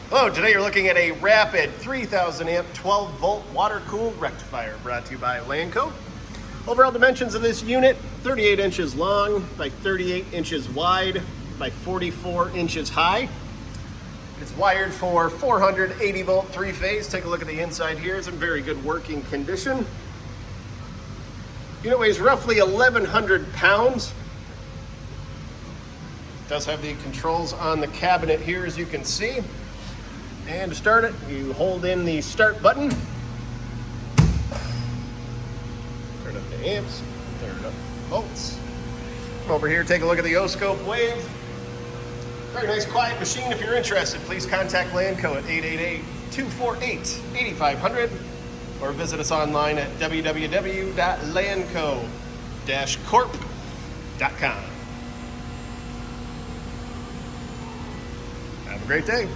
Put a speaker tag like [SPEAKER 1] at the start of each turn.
[SPEAKER 1] Hello, today you're looking at a rapid 3000 amp 12 volt water cooled rectifier brought to you by Lanco. Overall dimensions of this unit, 38 inches long by 38 inches wide by 44 inches high. It's wired for 480 volt three phase. Take a look at the inside here. It's in very good working condition. Unit weighs roughly 1,100 pounds. It does have the controls on the cabinet here, as you can see. And to start it, you hold in the start button. Turn up the amps, turn up volts. Come over here, take a look at the O-scope wave. Very nice, quiet machine. If you're interested, please contact Lanco at 888-248-8500 or visit us online at www.lanco-corp.com. Have a great day.